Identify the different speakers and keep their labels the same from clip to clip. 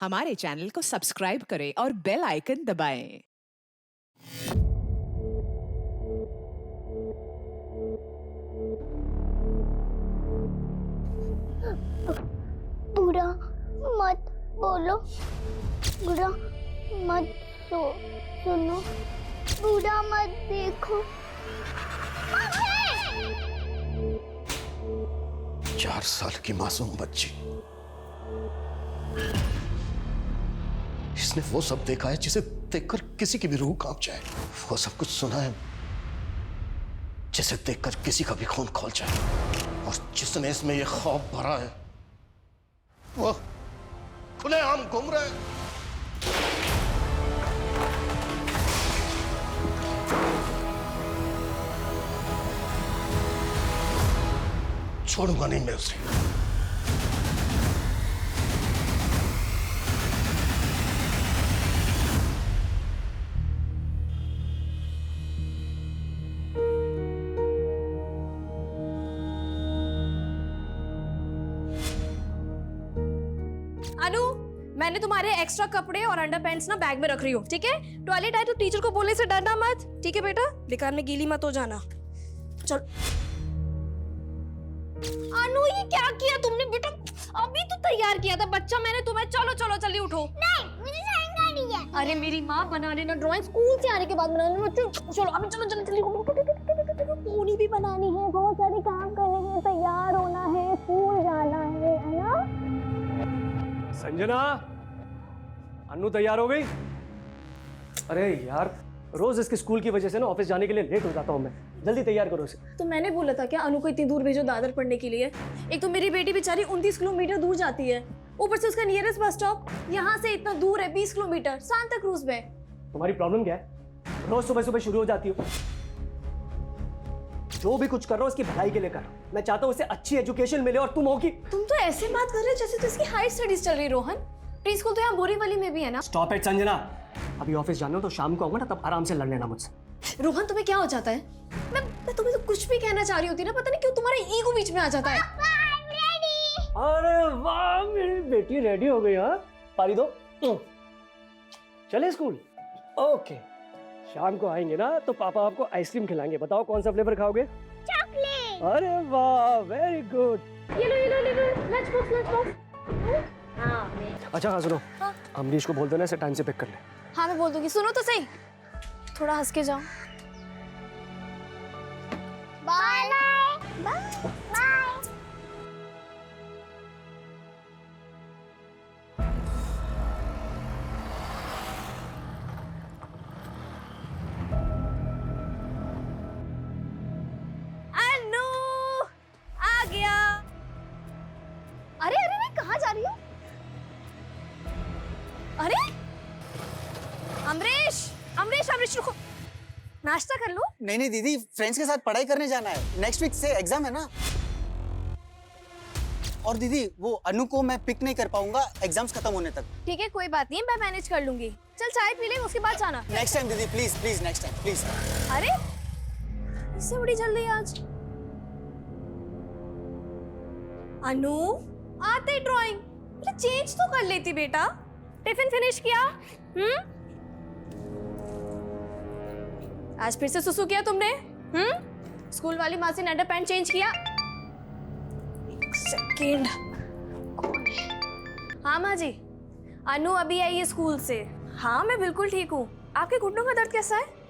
Speaker 1: हमारे चैनल को सब्सक्राइब करें और बेल आइकन दबाएं।
Speaker 2: बुरा मत बोलो, बुरा मत सुनो, बुरा मत देखो।
Speaker 3: 4 साल की मासूम बच्ची, इसने वो सब देखा है जिसे देखकर किसी की भी रूह कांप जाए। वो सब कुछ सुना है जिसे देखकर किसी का भी खून खौल जाए। और जिसने इसमें ये खौफ भरा है वो खुलेआम घूम रहा है। छोड़ूंगा नहीं मैं उसे।
Speaker 4: अनु, मैंने तुम्हारे एक्स्ट्रा कपड़े और अंडरपैंट्स ना बैग में रख रही हूँ, ठीक है? टॉयलेट आए तो टीचर को बोलने से डरना मत, ठीक है बेटा? बेकार में गीली मत हो जाना। चल। अनु, ये क्या किया तुमने बेटा? अभी तो तैयार किया था बच्चा मैंने तुम्हें। चलो चलो जल्दी उठो।
Speaker 2: नहीं, मुझे ड्राइंग आनी है।
Speaker 4: अरे मेरी माँ, बना लेना ड्राइंग स्कूल से आने के बाद बना लेना। चलो अभी चलो जल्दी जल्दी। पूरी भी बनानी है, बहुत सारे काम करने हैं, तैयार होना है, स्कूल जाना है ना?
Speaker 5: संजना, अन्नू तैयार हो गई? अरे यार, रोज इसके स्कूल की वजह से ना ऑफिस जाने के लिए लेट हो जाता हूँ मैं। जल्दी तैयार करो इसे।
Speaker 4: तो मैंने बोला था क्या अनु को इतनी दूर भेजो दादर पढ़ने के लिए? एक तो मेरी बेटी बेचारी 29 किलोमीटर दूर जाती है, ऊपर से उसका नियरेस्ट बस स्टॉप यहाँ से इतना दूर है, 20 किलोमीटर, सांता क्रूज में।
Speaker 5: तुम्हारी प्रॉब्लम क्या है? रोज सुबह सुबह शुरू हो जाती हो। जो भी कुछ कर रहा हो उसकी भलाई के लिए कर। मैं चाहता हूँ उसे अच्छी एजुकेशन मिले और तुम होगी।
Speaker 4: तुम तो ऐसे बात कर रहे हो जैसे तो इसकी हायर स्टडीज चल रही। रोहन, प्री स्कूल तो यहाँ बोरीवली में भी है ना?
Speaker 5: Stop it Sanjana. अभी ऑफिस जाना हो तो शाम को आऊंगा ना, तब आराम से लड़ लेना मुझसे।
Speaker 4: रोहन, तुम्हें क्या हो जाता है? मैं तुम्हें तो कुछ भी कहना चाह रही होती ना, पता नहीं क्यों तुम्हारा ईगो बीच में आ जाता है।
Speaker 5: अरे वाह, मेरी बेटी रेडी हो गई। हाँ, पारी दो। चले स्कूल? ओके, शाम को आएंगे ना तो पापा आपको आइसक्रीम खिलाएंगे। बताओ कौन सा फ्लेवर खाओगे?
Speaker 2: चॉकलेट।
Speaker 5: अरे वाह, वेरी गुड।
Speaker 4: ये लो, लंच बॉक्स।
Speaker 5: अच्छा हाँ सुनो,
Speaker 4: हाँ?
Speaker 5: अमरीश को बोल देना इसे टाइम से पिक कर ले।
Speaker 4: हाँ मैं बोल दूंगी। सुनो तो सही, थोड़ा हंस के जाओ।
Speaker 2: Bye bye.
Speaker 4: अनु आ गया। अरे कहाँ जा रही हो? अरे अमरीश रुको, नाश्ता कर लो।
Speaker 6: नहीं दीदी, फ्रेंड्स के साथ पढ़ाई करने जाना है। नेक्स्ट वीक से एग्जाम है ना। और दीदी, वो अनु को मैं पिक नहीं कर पाऊंगा एग्जाम्स खत्म होने तक।
Speaker 4: ठीक है, कोई बात नहीं, मैं मैनेज कर लूंगी। चल चाय पी ले, उसके बाद जाना।
Speaker 6: नेक्स्ट टाइम दीदी, प्लीज नेक्स्ट टाइम प्लीज।
Speaker 4: अरे इससे बड़ी जल्दी आज? अनु, आते ड्राइंग चेंज तो कर लेती बेटा। टिफिन फिनिश किया? आज फिर से सुसु किया तुमने? स्कूल वाली माँ से अंडरपैंट चेंज किया? एक सेकेंड, कौन है? हाँ माँ जी, अनु अभी आई है स्कूल से। हाँ मैं बिल्कुल ठीक हूँ। आपके घुटनों का दर्द कैसा है?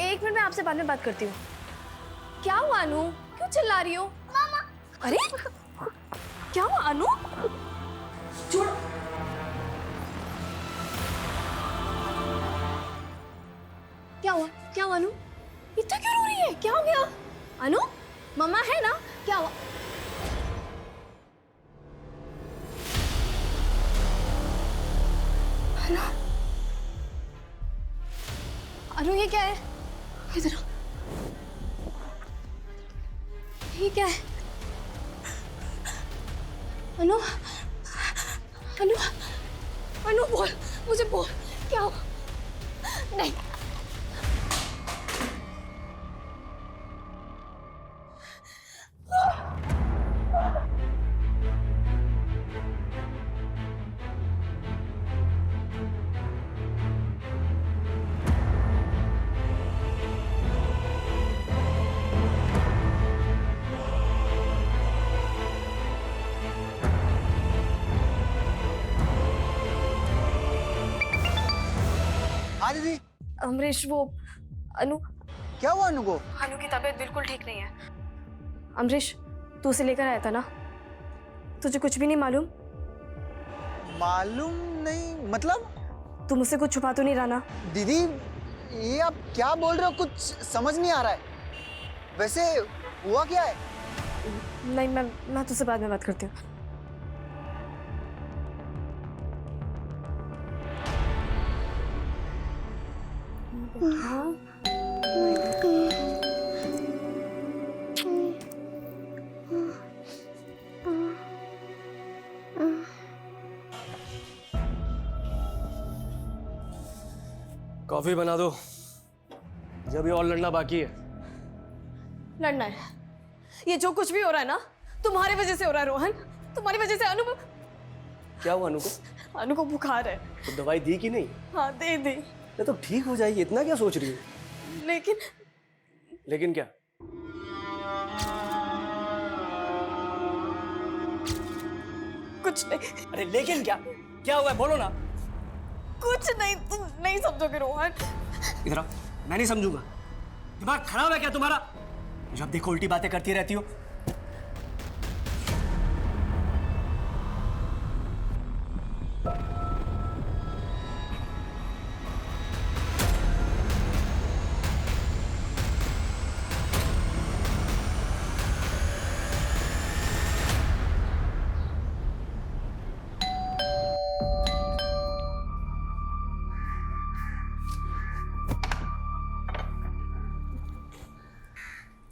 Speaker 4: एक मिनट, मैं आपसे बाद में बात करती हूँ। क्या हुआ अनु, क्यों चिल्ला रही हो?
Speaker 2: मामा।
Speaker 4: अरे क्या हुआ अनु? छोड़। क्या हुआ अनु? इतना क्यों रो रही है? क्या हो गया अनु? मम्मा है ना? क्या हुआ? अनु ये क्या है? इधर ये क्या है? अनु, अनु, अनु बोल, मुझे बोल, क्या हुआ? नहीं, अमरीश वो अनु
Speaker 6: क्या हुआ अनु को?
Speaker 4: अनु की तबीयत बिल्कुल ठीक नहीं है। अमरीश तू उसे लेकर आया था ना? तुझे कुछ भी नहीं मालूम?
Speaker 6: मालूम नहीं मतलब?
Speaker 4: तू मुझसे कुछ छुपा तो नहीं रहा ना?
Speaker 6: दीदी ये आप क्या बोल रहे हो, कुछ समझ नहीं आ रहा है। वैसे हुआ क्या है?
Speaker 4: नहीं, मैं तुझसे बाद में बात करती हूँ।
Speaker 5: कॉफी बना दो, जब ये और लड़ना बाकी है।
Speaker 4: लड़ना है? ये जो कुछ भी हो रहा है ना तुम्हारी वजह से हो रहा है रोहन। तुम्हारी वजह से
Speaker 5: क्या हुआ अनु को?
Speaker 4: अनु को बुखार है।
Speaker 5: तो दवाई दी कि नहीं?
Speaker 4: हाँ दे दी।
Speaker 5: नहीं तो ठीक हो जाएगी, इतना क्या सोच रही हो? लेकिन क्या?
Speaker 4: कुछ नहीं।
Speaker 5: अरे लेकिन क्या? क्या हुआ है बोलो ना।
Speaker 4: कुछ नहीं, तुम नहीं समझोगे रोहन।
Speaker 5: इधर आओ, मैं नहीं समझूंगा। दिमाग खराब है क्या तुम्हारा? जब देखो उल्टी बातें करती रहती हो।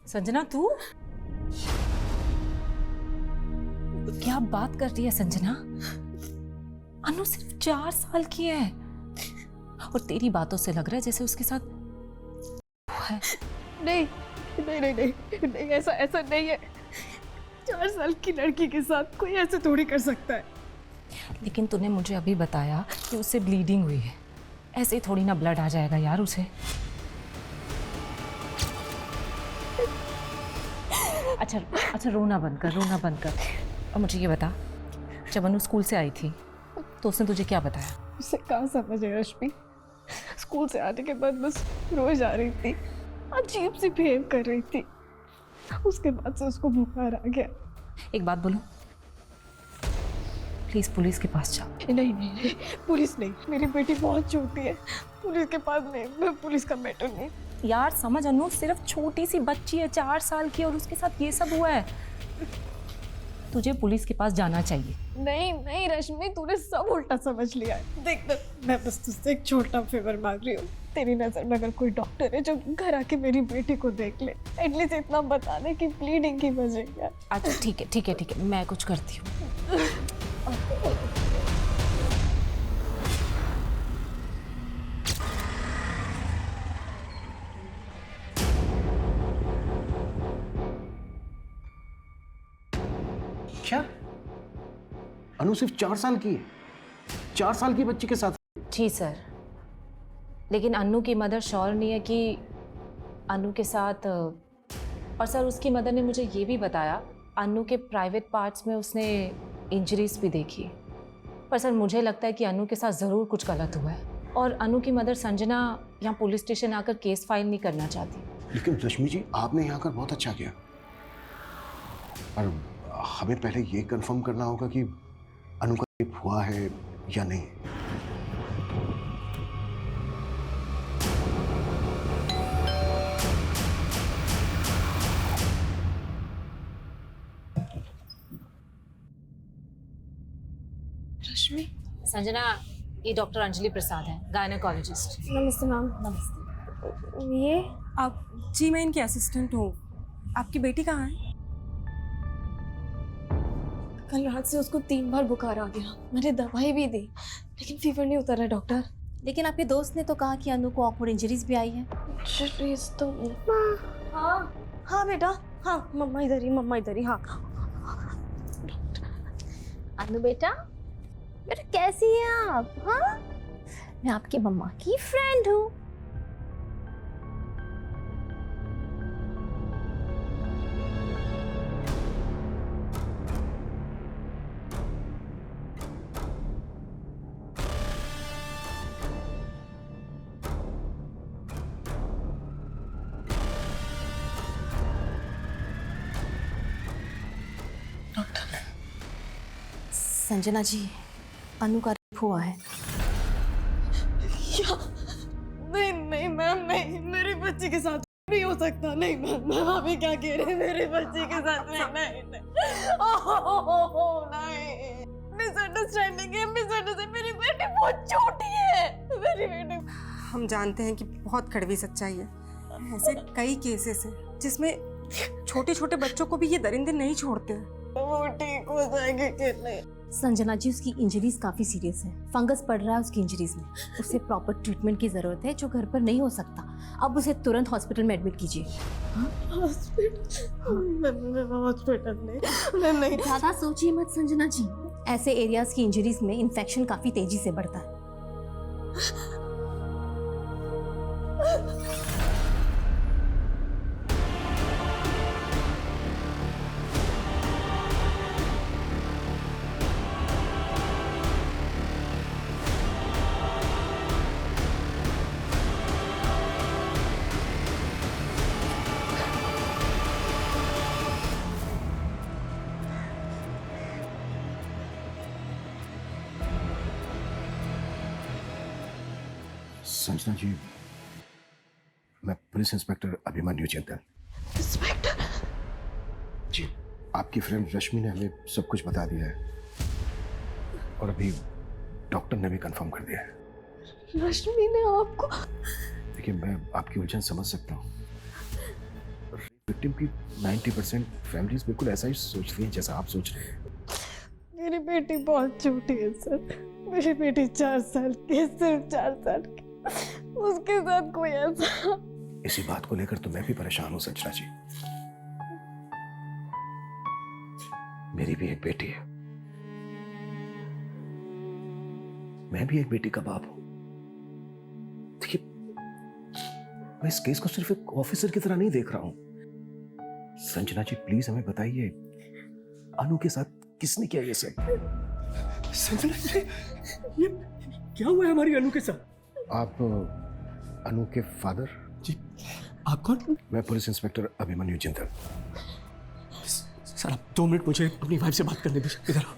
Speaker 1: संजना तू क्या बात कर रही है संजना? अनु सिर्फ 4 साल की है और तेरी बातों से लग रहा है जैसे उसके साथ है।
Speaker 4: नहीं नहीं नहीं नहीं नहीं, ऐसा नहीं है। 4 साल की लड़की के साथ कोई ऐसे थोड़ी कर सकता है।
Speaker 1: लेकिन तूने मुझे अभी बताया कि उससे ब्लीडिंग हुई है। ऐसे ही थोड़ी ना ब्लड आ जाएगा यार उसे। अच्छा रोना बंद कर। और मुझे ये बता, जब अनु स्कूल से आई थी तो उसने तुझे क्या बताया?
Speaker 4: उसे कहाँ समझ है रश्मि। स्कूल से आने के बाद बस रोज आ रही थी, अजीब सी बिहेव कर रही थी। उसके बाद से उसको बुखार आ गया।
Speaker 1: एक बात बोलूं, प्लीज पुलिस के पास जाओ।
Speaker 4: नहीं, पुलिस नहीं। मेरी बेटी बहुत छोटी है, पुलिस के पास नहीं। मैं पुलिस का मैटर नहीं।
Speaker 1: यार समझ, अनु सिर्फ छोटी सी बच्ची है, 4 साल की, और उसके साथ ये सब हुआ है। तुझे पुलिस के पास जाना चाहिए।
Speaker 4: नहीं रश्मि, तूने सब उल्टा समझ लिया है। देख मैं बस तुझसे एक छोटा फेवर मांग रही हूँ। तेरी नजर में अगर कोई डॉक्टर है जो घर आके मेरी बेटी को देख ले, एटलीस्ट इतना बता दे कि ब्लीडिंग की वजह क्या।
Speaker 1: अच्छा ठीक है, मैं कुछ करती हूँ।
Speaker 3: क्या? अनु सिर्फ 4 साल की है? 4 साल की बच्ची के साथ?
Speaker 1: जी सर, लेकिन अन्नू की मदर श्योर नहीं है कि अन्नू के साथ। और सर उसकी मदर ने मुझे ये भी बताया अन्नू के प्राइवेट पार्ट्स में उसने इंजरीज भी देखी। पर सर मुझे लगता है कि अन्नू के साथ ज़रूर कुछ गलत हुआ है और अन्नू की मदर संजना यहाँ पुलिस स्टेशन आकर केस फाइल नहीं करना चाहती।
Speaker 3: लेकिन रश्मि जी, आपने यहाँ आकर बहुत अच्छा किया। पर हमें पहले ये कंफर्म करना होगा कि अनु का रेप हुआ है या नहीं।
Speaker 4: रश्मि,
Speaker 1: संजना, ये डॉक्टर अंजलि प्रसाद है, गायनेकोलॉजिस्ट।
Speaker 4: नमस्ते मैम। नमस्ते। ये
Speaker 7: आप? जी मैं इनकी असिस्टेंट हूँ। आपकी बेटी कहाँ है?
Speaker 4: कल रात से उसको 3 बार बुखार आ गया। मैंने दवाई भी दी लेकिन फीवर नहीं उतर रहा डॉक्टर।
Speaker 8: लेकिन आपके दोस्त ने तो कहा कि अनु को ऑकवर्ड इंजरीज भी आई है।
Speaker 4: इंजरीज तो हाँ बेटा, हाँ मम्मा इधर ही। हाँ
Speaker 8: अनु बेटा कैसी हैं आप? हाँ, मैं आपकी मम्मा की फ्रेंड हूँ। संजना जी, अनु का रेप हुआ है।
Speaker 7: नहीं नहीं मैम, नहीं, मेरी बच्ची के साथ नहीं हो सकता। नहीं मैम, मैम आप ये क्या कह रहे हैं? मेरी बच्ची के साथ नहीं, नहीं, नहीं। ओह नहीं, मिसअंडरस्टैंडिंग है, मिसअंडरस्टैंडिंग। मेरी बेटी बहुत छोटी है, मेरी बेटी। हम जानते हैं कि बहुत कड़वी सच्चाई है। ऐसे कई केसेस हैं जिसमें छोटे छोटे बच्चों को भी ये दरिंदे नहीं छोड़ते। वो ठीक हो जाएगी कि नहीं?
Speaker 8: संजना जी, उसकी इंजरीज काफी सीरियस है, फंगस पड़ रहा है उसकी इंजरीज में। उसे प्रॉपर ट्रीटमेंट की जरूरत है जो घर पर नहीं हो सकता। अब उसे तुरंत हॉस्पिटल में एडमिट कीजिए।
Speaker 7: हॉस्पिटल नहीं।
Speaker 8: ज्यादा सोचिए मत संजना जी, ऐसे एरियाज की इंजरीज में इन्फेक्शन काफी तेजी से बढ़ता है।
Speaker 3: संजना जी, मैं पुलिस इंस्पेक्टर अभिमन्यु चिंतन।
Speaker 7: इंस्पेक्टर
Speaker 3: जी, आपकी फ्रेंड रश्मि ने हमें सब कुछ बता दिया है और अभी डॉक्टर ने भी कंफर्म कर दिया है।
Speaker 7: रश्मि ने आपको?
Speaker 3: देखिए, मैं आपकी उलझन समझ सकता हूँ। विक्टिम की 90% फैमिलीज बिल्कुल ऐसा ही सोचती हैं जैसा आप सोच रहे हैं।
Speaker 7: मेरी बेटी बहुत छोटी है सर। मेरी बेटी 4 साल की है, सिर्फ 4 साल की। उसके साथ कोई ऐसा।
Speaker 3: इसी बात को लेकर तो मैं भी परेशान हूँ संजना जी। मेरी भी एक बेटी है, मैं भी एक बेटी का बाप हूं। देखिए, मैं इस केस को सिर्फ एक ऑफिसर की तरह नहीं देख रहा हूं। संजना जी, प्लीज हमें बताइए, अनु के साथ किसने किया ये सब?
Speaker 5: संजना जी, ये क्या हुआ है हमारी अनु के साथ?
Speaker 3: आप अनु के फादर?
Speaker 5: जी, आप कौन?
Speaker 3: मैं पुलिस इंस्पेक्टर अभिमन्यु चिंतन।
Speaker 5: सर, आप 2 मिनट मुझे अपनी वाइफ से बात करने दीजिए। इधर आओ।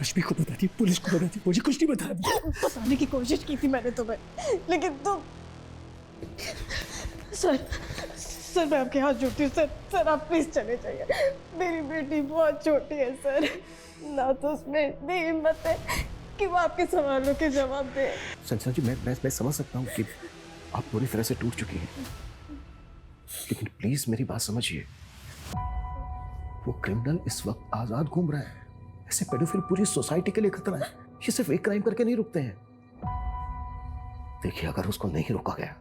Speaker 5: रश्मि को बता दी, पुलिस को बता दी, मुझे कुछ नहीं बताया।
Speaker 7: बताने की कोशिश की थी मैंने तुम्हें, लेकिन तुम। सर मैं आपके हाथ जोड़ती हूँ सर आप प्लीज चले जाइए। मेरी बेटी बहुत छोटी है सर, ना तो उसमें इतनी हिम्मत है कि वो आपके सवालों के जवाब दे।
Speaker 3: संजना जी, मैं समझ सकता हूँ कि आप पूरी तरह से टूट चुकी हैं, लेकिन प्लीज मेरी बात समझिए। वो क्रिमिनल इस वक्त आजाद घूम रहा है। ऐसे पेडोफिल पूरी सोसाइटी के लिए खतरा है। ये सिर्फ एक क्राइम करके नहीं रुकते हैं। देखिए, अगर उसको नहीं रोका गया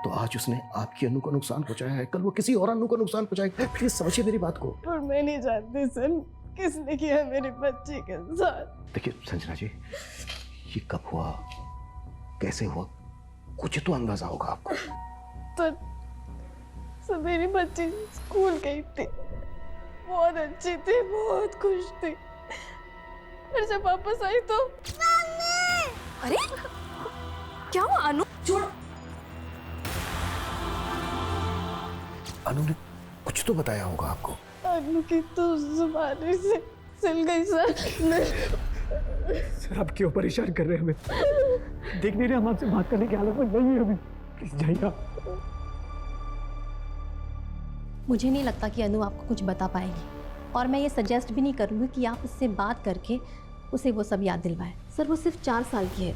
Speaker 3: तो आज उसने आपकी अनु को नुकसान पहुंचाया है, कल वो किसी और अनु को नुकसान पहुंचाएगा। प्लीज समझिए मेरी बात को।
Speaker 7: पर मैं नहीं जानती सर किसने किया मेरी बच्ची के साथ।
Speaker 3: देखिए संजना जी, ये कब हुआ, कैसे हुआ, कुछ तो अंदाजा होगा आपको।
Speaker 7: तो मेरी बच्ची स्कूल गई थी, बहुत अच्छी थी, बहुत खुश थी। फिर जब वापस आई तो
Speaker 4: अरे क्या हुआ अनु? छोड़।
Speaker 3: अनु ने कुछ तो बताया होगा आपको।
Speaker 7: अनु की तो जुबानी से सिल गई सर।
Speaker 5: सर, आप क्यों परेशान कर रहे हैं हमें? देख नहीं रहे हम आपसे बात करने की हालत में नहीं है अभी। प्लीज जाइए आप।
Speaker 8: मुझे नहीं लगता कि अनु आपको कुछ बता पाएगी, और मैं ये सजेस्ट भी नहीं करूँगी कि आप उससे बात करके उसे वो सब याद दिलवाएं। सर, वो सिर्फ 4 साल की है,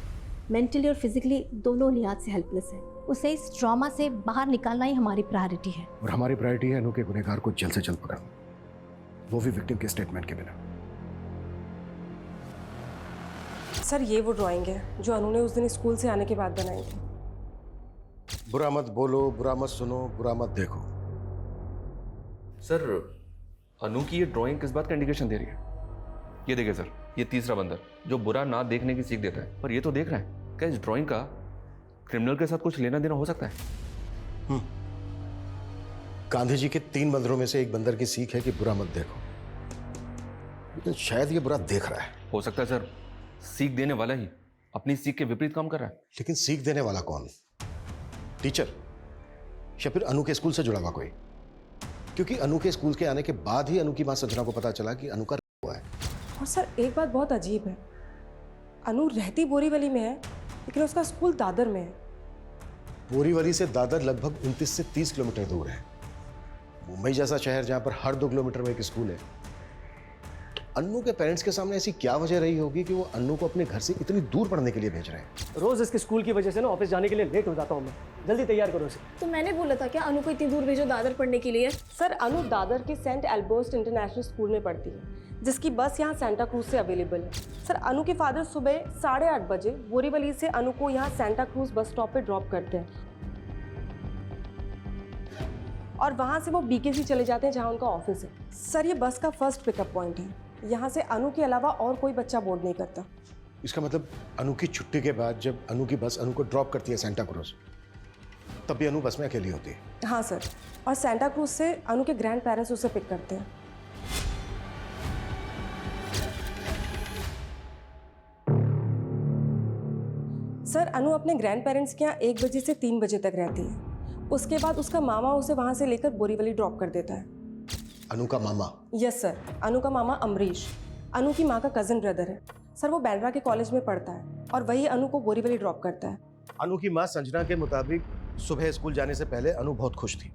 Speaker 8: मेंटली और फिजिकली दोनों लिहाज से हेल्पलेस है। उसे इस ट्रॉमा से बाहर निकालना ही हमारी प्रायोरिटी है।
Speaker 3: और हमारी प्रायोरिटी है अनु के गुनहगार को जल्द से जल्द पकड़ना, वो भी विक्टिम के स्टेटमेंट के बिना।
Speaker 7: सर, ये वो ड्राइंग है जो अनु ने उस दिन स्कूल से आने के बाद बनाई थी।
Speaker 3: बुरा मत बोलो, बुरा मत सुनो, बुरा मत देखो।
Speaker 9: सर, अनु की ये ड्राइंग किस बात का इंडिकेशन दे रही है? ये देखिए सर, ये तीसरा बंदर जो बुरा ना देखने की सीख देता है, पर ये तो देख रहा है। क्या इस ड्राइंग का क्रिमिनल के साथ कुछ लेना देना हो सकता है?
Speaker 3: गांधी जी के 3 बंदरों में से एक बंदर की सीख है कि बुरा मत देखो, लेकिन शायद ये बुरा देख रहा है।
Speaker 9: हो सकता है सर, सीख देने वाला ही अपनी सीख के विपरीत काम कर रहा है।
Speaker 3: लेकिन सीख देने वाला कौन? टीचर या फिर अनु के स्कूल से जुड़ा हुआ कोई? क्योंकि अनु के स्कूल के आने के बाद ही अनु की मां संजना को पता चला कि अनु का हुआ है।
Speaker 7: और सर एक बात बहुत अजीब है, अनु रहती बोरीवली में है लेकिन उसका स्कूल दादर में है।
Speaker 3: बोरीवली से दादर लगभग 29 से 30 किलोमीटर दूर है। मुंबई जैसा शहर जहां पर हर 2 किलोमीटर में एक स्कूल है, तो अन्नू के पेरेंट्स के सामने ऐसी क्या वजह रही होगी कि वो अन्नू को अपने घर से इतनी दूर पढ़ने के लिए भेज रहे हैं?
Speaker 5: रोज इसके स्कूल की वजह से ना ऑफिस जाने के लिए लेट हो जाता हूँ मैं। जल्दी तैयार करो इसे।
Speaker 4: तो मैंने बोला था क्या अनु को इतनी दूर भेजो दादर पढ़ने के लिए?
Speaker 7: सर अनु दादर के सेंट एल्बर्ट इंटरनेशनल स्कूल में पढ़ती है, जिसकी बस यहाँ सेंटा क्रूज से अवेलेबल है। सर अनु के फादर सुबह 8:30 बजे बोरीवली से अनु को यहाँ सेंटा क्रूज बस स्टॉप पे ड्रॉप करते हैं और वहाँ से वो बीकेसी चले जाते हैं जहाँ उनका ऑफिस है। सर ये बस का फर्स्ट पिकअप पॉइंट है, यहाँ से अनु के अलावा और कोई बच्चा बोर्ड नहीं करता।
Speaker 3: इसका मतलब अनु की छुट्टी के बाद जब अनु की बस अनु को ड्रॉप करती है सेंटा क्रूज, तब भी अनु बस में अकेली होती है?
Speaker 7: हाँ सर, और सेंटा क्रूज से अनु के ग्रैंड पेरेंट्स उसे पिक करते हैं। सर अनु अपने ग्रैंड पेरेंट्स के यहाँ 1 बजे से 3 बजे तक रहती है। उसके बाद उसका मामा उसे वहाँ से लेकर बोरीवली ड्रॉप कर देता है।
Speaker 3: अनु का मामा?
Speaker 7: यस सर, अनु का मामा अमरीश अनु की माँ का कजिन ब्रदर है। सर वो बैंड्रा के कॉलेज में पढ़ता है और वही अनु को बोरीवली ड्रॉप करता है।
Speaker 3: अनु की माँ संजना के मुताबिक सुबह स्कूल जाने से पहले अनु बहुत खुश थी,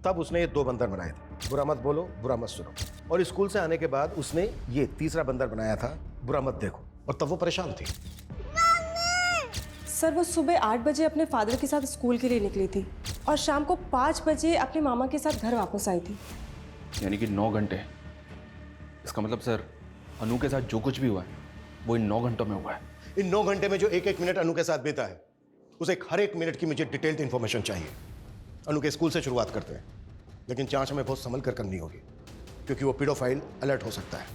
Speaker 3: तब उसने ये 2 बंदर बनाए थे, बुरा मत बोलो बुरा मत सुनो, और स्कूल से आने के बाद उसने ये तीसरा बंदर बनाया था, बुरा मत देखो, और तब वो परेशान थी।
Speaker 7: सर वो सुबह 8 बजे अपने फादर के साथ स्कूल के लिए निकली थी और शाम को 5 बजे अपने मामा के साथ घर वापस आई थी।
Speaker 9: यानी कि 9 घंटे। इसका मतलब सर अनु के साथ जो कुछ भी हुआ है वो इन 9 घंटों में हुआ है।
Speaker 3: इन 9 घंटे में जो एक मिनट अनु के साथ बीता है, उसे हर एक मिनट की मुझे डिटेल्ड इन्फॉर्मेशन चाहिए। अनु के स्कूल से शुरुआत करते हैं, लेकिन जांच हमें बहुत संभल कर करनी होगी क्योंकि वो पीडोफाइल अलर्ट हो सकता है।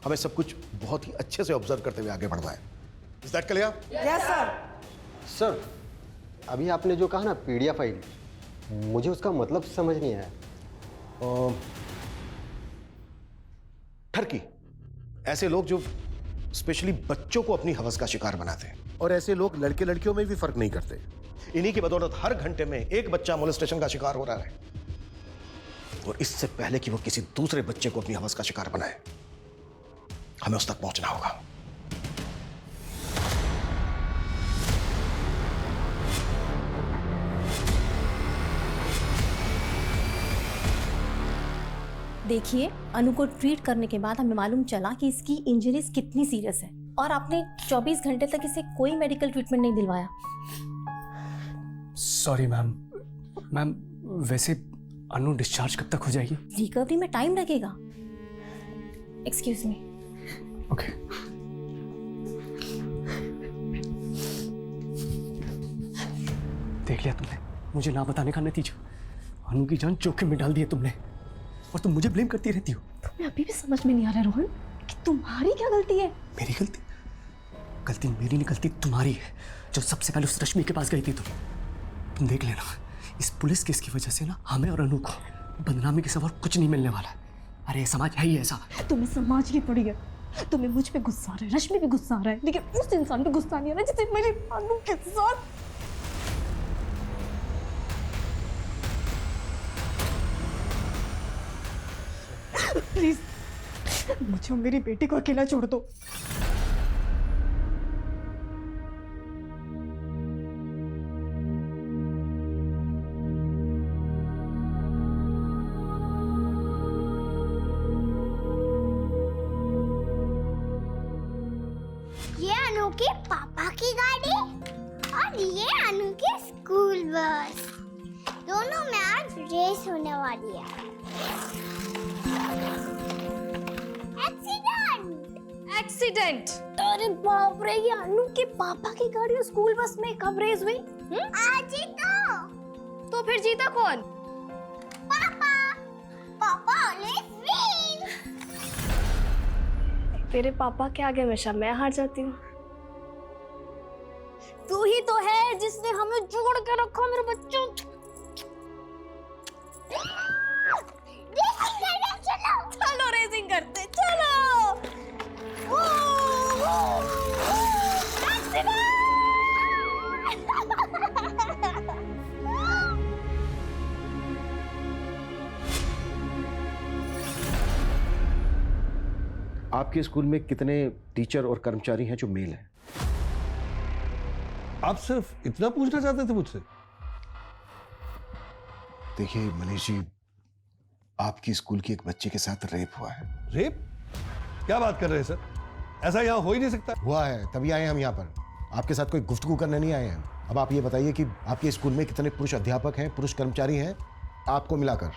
Speaker 3: हमें सब कुछ बहुत ही अच्छे से ऑब्जर्व करते हुए आगे बढ़ना है। Is that clear?
Speaker 7: Yes sir.
Speaker 10: Sir अभी आपने जो कहा ना पीडिया फाइल, मुझे उसका मतलब समझ नहीं आया।
Speaker 3: ठरकी, ऐसे लोग जो स्पेशली बच्चों को अपनी हवस का शिकार बनाते हैं, और ऐसे लोग लड़के लड़कियों में भी फर्क नहीं करते। इन्हीं की बदौलत हर घंटे में एक बच्चा मोलेस्टेशन का शिकार हो रहा है, और इससे पहले कि वो किसी दूसरे बच्चे को अपनी हवस का शिकार बनाए, हमें उस तक पहुंचना होगा।
Speaker 8: देखिए अनु को ट्रीट करने के बाद हमें मालूम चला कि इसकी इंजरीज कितनी सीरियस है और आपने 24 घंटे तक इसे कोई मेडिकल ट्रीटमेंट नहीं दिलवाया।
Speaker 5: Sorry ma'am. मैम वैसे अनु डिस्चार्ज कब तक हो जाएगी?
Speaker 8: रिकवरी में टाइम लगेगा। Excuse me.
Speaker 5: ओके। देख लिया तुमने मुझे ना बताने का नतीजा। अनु की जान जोखिम में डाल दी है तुमने, और तुम मुझे ब्लेम करती रहती हो।
Speaker 8: तुम्हें अभी भी समझ में नहीं आ रहा रोहन कि तुम्हारी क्या गलती है?
Speaker 5: मेरी गलती? गलती मेरी नहीं, गलती तुम्हारी है, जो सबसे पहले उस रश्मि के पास गई थी। तुम देख लेना, इस पुलिस केस की वजह से ना हमें और अनु को बदनामी के सिवा और कुछ नहीं मिलने वाला है। अरे समाज है ही ऐसा।
Speaker 8: तुम्हें समाज की पड़ी है। तुम्हें मुझ पे गुस्सा आ रहा है, रश्मि पे गुस्सा आ रहा है, लेकिन उस इंसान पे गुस्सा नहीं आ रहा जिसे मेरी अनु के साथ। प्लीज मुझे और मेरी बेटी को अकेला छोड़ दो।
Speaker 2: ये अनु के पापा की गाड़ी और ये अनु की स्कूल बस, दोनों में आज रेस होने वाली है।
Speaker 4: एक्सीडेंट? अरे बाप रे, ये अनु के पापा की गाड़ी और स्कूल बस में कब रेस हुई?
Speaker 2: आज ही
Speaker 4: तो फिर जीता कौन?
Speaker 2: पापा। पापा ऑलवेज विन।
Speaker 4: तेरे पापा के आगे हमेशा मैं हार जाती हूँ। तू ही तो है जिसने हमें जोड़ के रखा मेरे बच्चों। चलो रेसिंग करते, चलो।
Speaker 3: आपके स्कूल में कितने टीचर और कर्मचारी हैं जो मेल हैं?
Speaker 11: आप सिर्फ इतना पूछना चाहते थे मुझसे?
Speaker 3: देखिए मनीष जी, आपकी स्कूल की एक बच्चे के साथ रेप हुआ है।
Speaker 11: रेप? क्या बात कर रहे हैं सर? ऐसा यहाँ हो ही नहीं सकता।
Speaker 3: हुआ है, तभी आए हम यहाँ पर। आपके साथ कोई गुफ्तगू करने नहीं आए हैं। अब आप ये बताइए कि आपके स्कूल में कितने पुरुष अध्यापक हैं, पुरुष कर्मचारी हैं, आपको मिलाकर?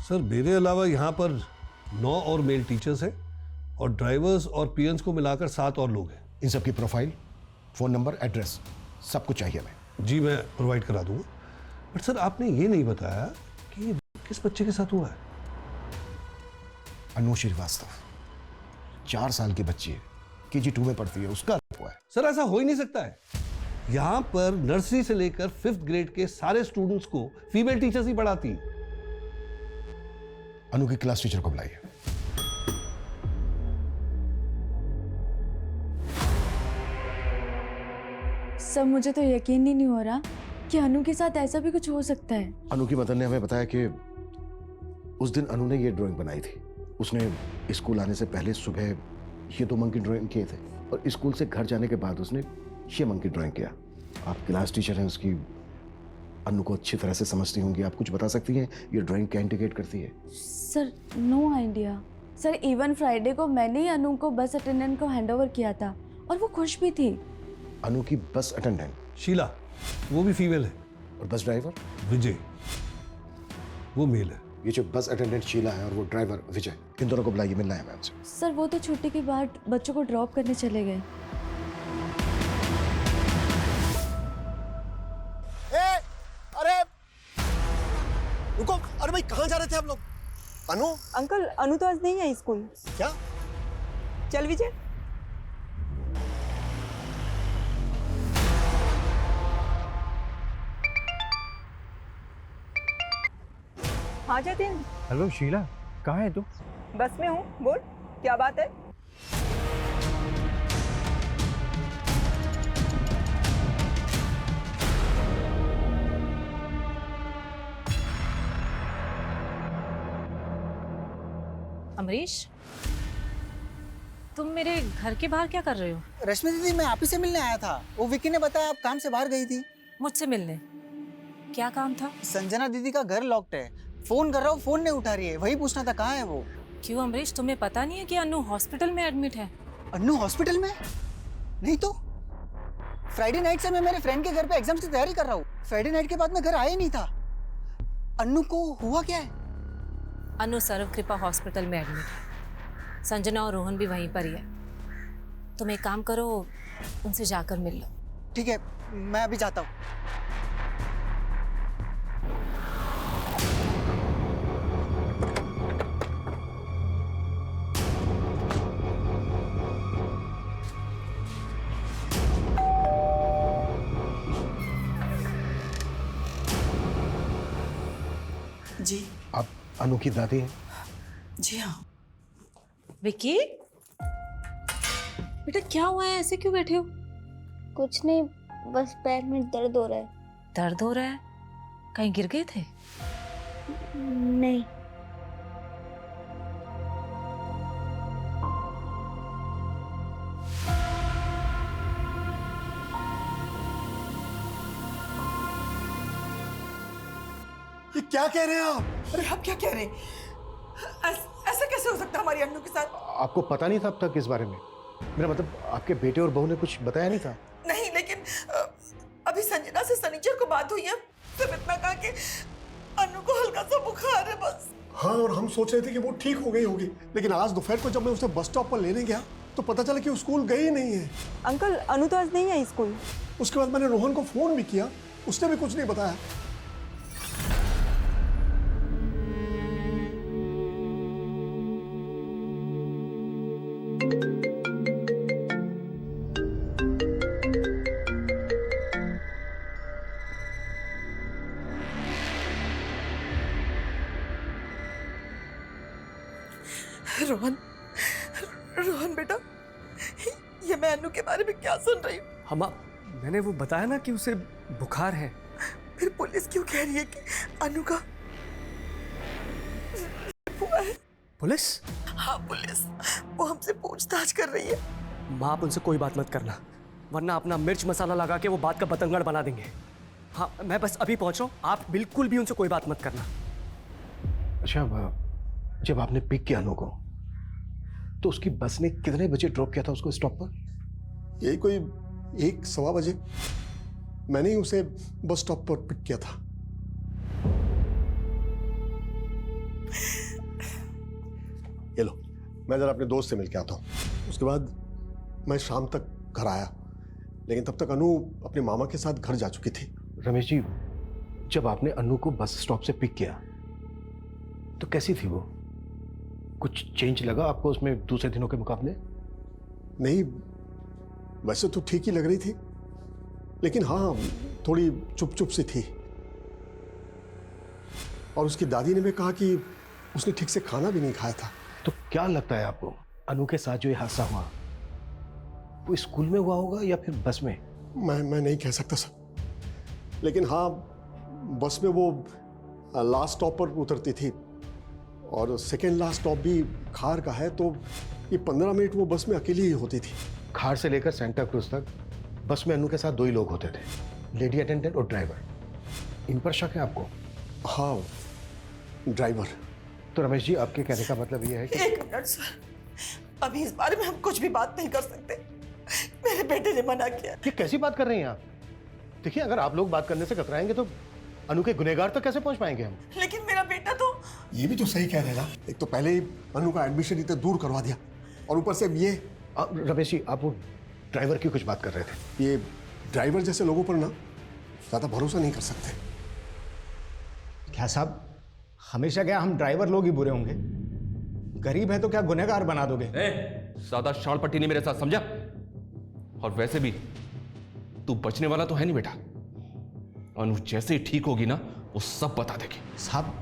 Speaker 11: सर मेरे अलावा यहाँ पर 9 और मेल टीचर्स हैं और ड्राइवर्स और पीएन्स को मिलाकर 7 और लोग हैं।
Speaker 3: इन सब की प्रोफाइल, फोन नंबर, एड्रेस सब कुछ चाहिए हमें।
Speaker 11: जी मैं प्रोवाइड करा दूंगा। बट सर आपने ये नहीं बताया कि ये किस बच्चे के साथ हुआ है?
Speaker 3: अनु श्रीवास्तव, 4 साल की बच्ची है, KG 2 में पढ़ती है, उसका रेप हुआ है।
Speaker 11: सर ऐसा हो ही नहीं सकता है। यहाँ पर नर्सरी से लेकर 5th ग्रेड के सारे स्टूडेंट्स को फीमेल टीचर्स ही पढ़ाती हैं।
Speaker 3: अनु की क्लास टीचर को बुलाइए।
Speaker 7: सर मुझे तो यकीन ही नहीं हो रहा कि अनु के साथ ऐसा भी कुछ हो सकता है।
Speaker 3: अनु की मदर ने हमें बताया कि उस दिन अनु ने ये ड्राइंग बनाई थी। उसने स्कूल आने से पहले सुबह ये 2 मंकी ड्राइंग किए थे और स्कूल से घर जाने के बाद उसने ये मंकी ड्राइंग किया। आप क्लास टीचर हैं उसकी, अनु को अच्छी तरह से समझती होंगी, आप कुछ बता सकती हैं ये ड्राइंग क्या इंडिकेट करती है?
Speaker 7: Sir no idea. Sir even Friday को मैंने ही अनु को बस अटेंडेंट को हैंडओवर किया था और वो खुश भी थी।
Speaker 3: अनु की बस अटेंडेंट
Speaker 11: शीला, वो भी फीमेल है।
Speaker 3: और बस ड्राइवर
Speaker 11: विजय, वो मेल है।
Speaker 3: ये जो बस अटेंडेंट शीला है और वो ड्राइवर विजय, इन दोनों को बुलाइए, मिलना है मैम से।
Speaker 7: सर वो तो छुट्टी के बाद बच्चों को ड्रॉप करने चले गए।
Speaker 6: अरे रुको, अरे भाई कहाँ जा रहे थे आप लोग? अनु?
Speaker 12: अंकल अनु तो आज नहीं आई स्कूल।
Speaker 6: क्या?
Speaker 12: चल विजय। हाँ जतिन।
Speaker 13: हेलो शीला, कहाँ है तू?
Speaker 12: बस में हूँ, बोल क्या बात है?
Speaker 1: अमरीश, तुम मेरे घर के बाहर क्या कर रहे हो?
Speaker 6: रश्मि दीदी, मैं आप ही से मिलने आया था। वो विक्की ने बताया आप काम से बाहर गई थी।
Speaker 1: मुझसे मिलने? क्या काम था?
Speaker 6: संजना दीदी का घर लॉक्ड है, फोन कर रहा हूँ, फोन नहीं उठा रही है, वही पूछना था कहाँ है वो।
Speaker 1: क्यों अमरीश, तुम्हें पता नहीं है कि अनु हॉस्पिटल में एडमिट है?
Speaker 6: अनु हॉस्पिटल में? नहीं तो फ्राइडे नाइट से मैं मेरे फ्रेंड के घर पे एग्जाम्स की तैयारी कर रहा हूँ। फ्राइडे नाइट के बाद मैं घर आया ही नहीं था। अनु को हुआ क्या है?
Speaker 1: अनु सर्व कृपा हॉस्पिटल में एडमिट है। संजना और रोहन भी वहीं पर ही है। तुम एक काम करो, उनसे जाकर मिल लो।
Speaker 6: ठीक है, मैं अभी जाता हूँ।
Speaker 12: जी
Speaker 3: आप अनु की दादी हैं?
Speaker 12: जी हाँ।
Speaker 1: विक्की, बेटा क्या हुआ है, ऐसे क्यों बैठे हो?
Speaker 2: कुछ नहीं, बस पैर में दर्द हो रहा है।
Speaker 1: दर्द हो रहा है? कहीं गिर गए थे?
Speaker 2: नहीं।
Speaker 6: ये क्या कह रहे हैं आप?
Speaker 12: अरे आप क्या कह रहे हैं? ऐसा कैसे हो सकता है हमारी अनु के साथ?
Speaker 3: आपको पता नहीं था अब तक इस बारे में? मेरा मतलब आपके बेटे और बहू ने कुछ बताया नहीं था?
Speaker 12: नहीं, लेकिन अभी संजना से सनीचर को बात हुई है, सिर्फ इतना कहा कि अनु को हल्का सा बुखार है बस।
Speaker 14: हाँ, और हम सोच रहे थे कि वो ठीक हो गई होगी, लेकिन आज दोपहर को जब मैं उसे बस स्टॉप पर लेने गया तो पता चला कि वो स्कूल गई ही नहीं है।
Speaker 12: अंकल अनु तो आज नहीं आई स्कूल।
Speaker 14: उसके बाद मैंने रोहन को फोन भी किया, उसने भी कुछ नहीं बताया।
Speaker 12: रोहन, रोहन बेटा, ये मैं अनु के बारे में क्या सुन रही हूँ?
Speaker 5: हम मैंने वो बताया ना कि उसे बुखार है।
Speaker 12: फिर पुलिस क्यों कह रही है कि अनु का हुआ है?
Speaker 5: पुलिस?
Speaker 12: हाँ पुलिस, वो हमसे पूछताछ कर रही है।
Speaker 5: माँ, आप उनसे कोई बात मत करना, वरना अपना मिर्च मसाला लगा के वो बात का बतंगड़ बना देंगे। हाँ, मैं बस अभी पहुंच रहा हूँ, आप बिल्कुल भी उनसे कोई बात मत करना।
Speaker 15: अच्छा, जब आपने पिक किया अनु को, तो उसकी बस ने कितने बजे ड्रॉप किया था उसको स्टॉप पर?
Speaker 14: यही कोई 1-1:15 बजे मैंने ही उसे बस स्टॉप पर पिक किया था। ये लो, मैं जरा अपने दोस्त से मिल के आता हूँ। उसके बाद मैं शाम तक घर आया, लेकिन तब तक अनु अपने मामा के साथ घर जा चुकी थी।
Speaker 15: रमेश जी, जब आपने अनु को बस स्टॉप से पिक किया तो कैसी थी वो? कुछ चेंज लगा आपको उसमें दूसरे दिनों के मुकाबले?
Speaker 14: नहीं, वैसे तो ठीक ही लग रही थी, लेकिन हाँ, थोड़ी चुप चुप सी थी। और उसकी दादी ने भी कहा कि उसने ठीक से खाना भी नहीं खाया था।
Speaker 15: तो क्या लगता है आपको, अनु के साथ जो ये हादसा हुआ वो स्कूल में हुआ होगा या फिर बस में?
Speaker 14: मैं नहीं कह सकता सर, लेकिन हाँ, बस में वो लास्ट स्टॉप पर उतरती थी और सेकेंड लास्ट स्टॉप भी खार का है, तो ये 15 मिनट वो बस में अकेली ही होती थी।
Speaker 15: खार से लेकर सेंटा क्रूज तक बस में अनु के साथ 2 ही लोग होते थे, लेडी अटेंडेंट और ड्राइवर। इन पर शक है आपको?
Speaker 14: हाँ, ड्राइवर।
Speaker 15: तो रमेश जी, आपके कहने का मतलब ये है कि...
Speaker 12: 1 मिनट सर, अभी इस बारे में हम कुछ भी बात नहीं कर सकते, मेरे बेटे ने मना किया।
Speaker 15: ये कैसी बात कर रही हैं आप? देखिए, अगर आप लोग बात करने से कतराएंगे तो अनु के गुनहगार तक कैसे पहुंच पाएंगे हम?
Speaker 12: लेकिन मेरा बेटा तो...
Speaker 14: ये भी तो सही कह रहे हैं ना, एक तो पहले ही अनु का एडमिशन इतने दूर करवा दिया और ऊपर से ये...
Speaker 15: रमेश जी, आप वो ड्राइवर की कुछ बात कर रहे थे।
Speaker 14: ये ड्राइवर जैसे लोगों पर ना ज्यादा भरोसा नहीं कर सकते।
Speaker 13: क्या साहब, हमेशा क्या हम ड्राइवर लोग ही बुरे होंगे? गरीब है तो क्या गुनहगार बना दोगे?
Speaker 9: ज्यादा शाल पट्टी नहीं मेरे साथ, समझा? और वैसे भी तू बचने वाला तो है नहीं बेटा। अनु जैसे ही ठीक होगी ना, वो सब बता देगी।
Speaker 13: साहब,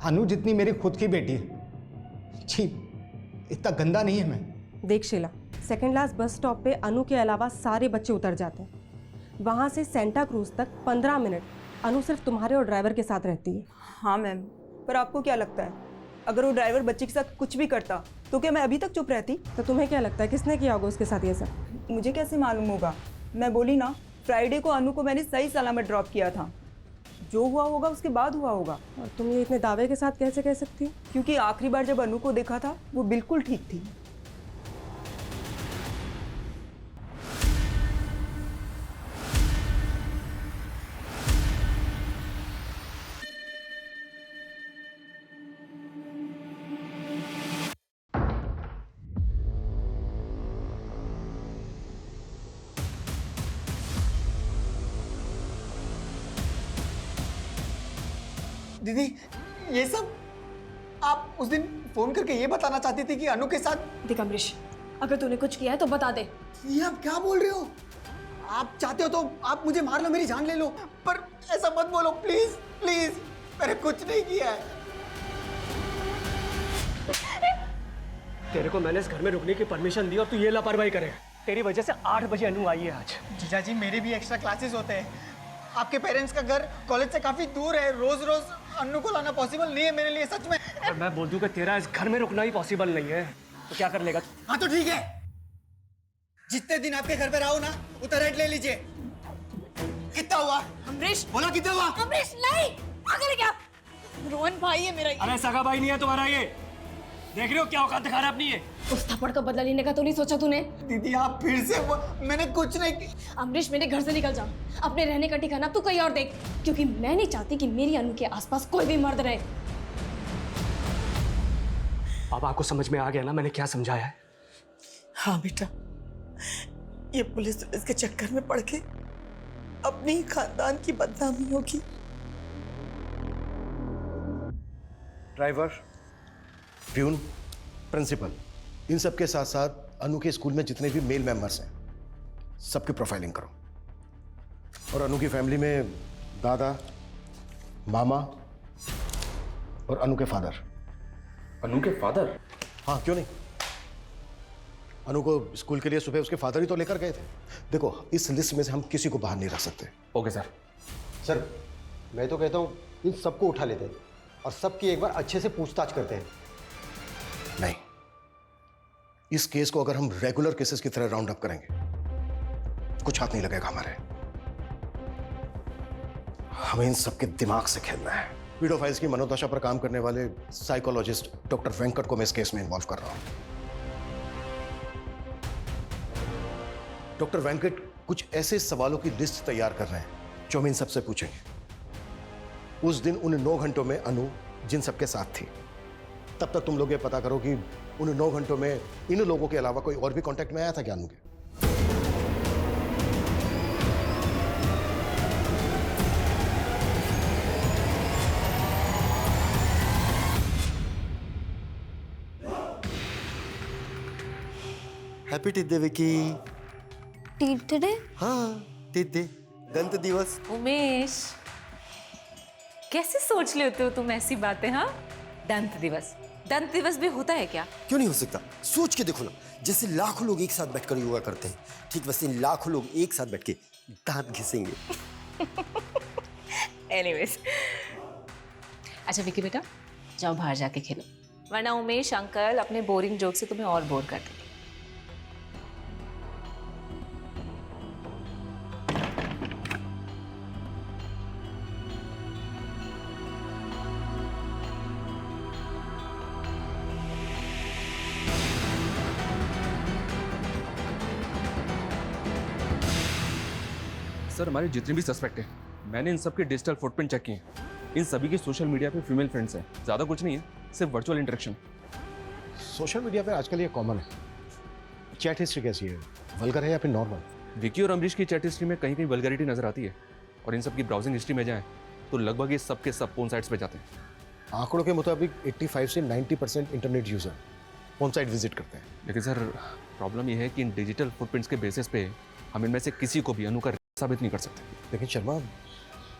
Speaker 13: अनु जितनी मेरी खुद की बेटी है। छी, इतना गंदा नहीं है मैं।
Speaker 16: देख Sheela, second last bus stop पे अनु के अलावा सारे बच्चे उतर जाते हैं। वहाँ से सेंटा क्रूज तक 15 मिनट अनु सिर्फ तुम्हारे और ड्राइवर के साथ रहती है।
Speaker 17: हाँ मैम, पर आपको क्या लगता है, अगर वो ड्राइवर बच्चे के साथ कुछ भी करता तो क्या मैं अभी तक चुप रहती?
Speaker 16: तो तुम्हें क्या लगता है किसने किया होगा उसके साथ ये सब?
Speaker 17: मुझे कैसे मालूम होगा? मैं बोली ना, फ्राइडे को अनु को मैंने सही सलामत ड्रॉप किया था। जो हुआ होगा उसके बाद हुआ होगा।
Speaker 16: और तुम ये इतने दावे के साथ कैसे कह सकती हो?
Speaker 17: क्योंकि आखिरी बार जब अनु को देखा था वो बिल्कुल ठीक थी।
Speaker 6: दीदी, ये सब आप उस दिन फोन करके ये बताना चाहती थी कि अनु के साथ...
Speaker 4: देख अमरीश, अगर तूने कुछ किया है तो बता दे।
Speaker 6: ये आप क्या बोल रहे हो? आप चाहते हो तो आप मुझे मार लो, मेरी जान ले लो, पर ऐसा मत बोलो प्लीज प्लीज। मैंने कुछ नहीं किया है।
Speaker 5: तेरे को मैंने इस घर में रुकने की परमिशन दी और तू ये लापरवाही करे। तेरी वजह से 8 बजे अनु आई है आज।
Speaker 6: जीजा जी, मेरे भी एक्स्ट्रा क्लासेस होते हैं। आपके पेरेंट्स का घर कॉलेज से काफी दूर है, रोज रोज अन्नू को लाना पॉसिबल नहीं है मेरे लिए, सच में।
Speaker 5: अगर मैं बोल दूं कि तेरा इस घर में रुकना ही पॉसिबल नहीं है तो क्या कर लेगा?
Speaker 6: हाँ तो ठीक है, जितने दिन आपके घर पे रहो ना, उतना रेंट ले लीजिए। कितना हुआ?
Speaker 4: अमरीश,
Speaker 6: बोला कितना हुआ?
Speaker 4: अमरीश नहीं, पागल है क्या? रोहन भाई है मेरा।
Speaker 5: अरे सगा भाई नहीं है तुम्हारा ये। देख रहे हो क्या औकात दिखा रहा है अपनी ये?
Speaker 4: उस थप्पड़ का बदला लेने का तो नहीं सोचा तूने?
Speaker 6: दीदी आप फिर से मैंने कुछ नहीं की।
Speaker 4: अमरीश, मेरे घर से निकल जा, अपने रहने का ठिकाना तू कहीं और देख, क्योंकि मैं नहीं चाहती कि मेरी अनु के आसपास कोई भी मर्द रहे।
Speaker 5: अब आपको समझ में आ गया ना मैंने क्या समझाया है?
Speaker 12: हाँ बेटा, ये पुलिस के चक्कर में पड़ के अपने ही खानदान की बदनामी होगी।
Speaker 15: ड्राइवर, प्यून, प्रिंसिपल, इन सब के साथ साथ अनु के स्कूल में जितने भी मेल मेंबर्स हैं सबकी प्रोफाइलिंग करो। और अनु की फैमिली में दादा, मामा और अनु के फादर।
Speaker 9: अनु के फादर?
Speaker 15: हाँ, क्यों नहीं। अनु को स्कूल के लिए सुबह उसके फादर ही तो लेकर गए थे। देखो, इस लिस्ट में से हम किसी को बाहर नहीं रख सकते।
Speaker 9: Okay sir.
Speaker 10: सर, मैं तो कहता हूँ इन सबको उठा लेते हैं और सबकी एक बार अच्छे से पूछताछ करते हैं।
Speaker 15: नहीं, इस केस को अगर हम रेगुलर केसेस की तरह राउंड अप करेंगे, कुछ हाथ नहीं लगेगा हमारे। हमें इन सबके दिमाग से खेलना है। पीडोफाइल्स की मनोदशा पर काम करने वाले साइकोलॉजिस्ट डॉक्टर वेंकट को मैं इस केस में इन्वॉल्व कर रहा हूं। डॉक्टर वेंकट कुछ ऐसे सवालों की लिस्ट तैयार कर रहे हैं जो हम इन सबसे पूछेंगे। उस दिन उन 9 घंटों में अनु जिन सबके साथ थी, तब तक तुम लोग ये पता करो कि उन 9 घंटों में इन लोगों के अलावा कोई और भी कांटेक्ट में आया था क्या अनु के?
Speaker 10: हैप्पी टिड्डे विकी।
Speaker 2: टिड्डे?
Speaker 10: हाँ, टिड्डे, दंत दिवस।
Speaker 1: उमेश, कैसे सोच लेते हो तुम ऐसी बातें? हाँ, दंत दिवस भी होता है क्या?
Speaker 10: क्यों नहीं हो सकता? सोच के देखो ना, जैसे लाखों लोग एक साथ बैठकर योगा करते हैं, ठीक वैसे लाखों लोग एक साथ बैठ के दांत घिसेंगे।
Speaker 1: एनीवेज, अच्छा विकी बेटा, जाओ बाहर जाके खेलो, वरना उमेश अंकल अपने बोरिंग जोक से तुम्हें और बोर कर देंगे।
Speaker 9: सर, हमारे जितने भी सस्पेक्ट हैं, मैंने इन सब के डिजिटल फुटप्रिंट चेक किए हैं। इन सभी के सोशल मीडिया पे फीमेल फ्रेंड्स हैं। ज़्यादा कुछ नहीं है, सिर्फ वर्चुअल इंटरेक्शन।
Speaker 15: सोशल मीडिया पे आजकल ये कॉमन है। चैट हिस्ट्री कैसी है, वल्गर है या फिर नॉर्मल?
Speaker 9: विकी और अमरीश की चैट हिस्ट्री में कहीं कहीं वल्गैरिटी नजर आती है, और इन सब की ब्राउजिंग हिस्ट्री में जाएं तो लगभग ये सब के सब पोर्न साइट्स पे जाते हैं।
Speaker 15: आंकड़ों के मुताबिक 85 से 90% internet user porn site visit करते हैं।
Speaker 9: लेकिन सर, प्रॉब्लम ये है कि इन डिजिटल फुटप्रिंट्स के बेसिस पे हम इनमें से किसी को भी अनु का साबित नहीं कर सकते।
Speaker 15: लेकिन शर्मा,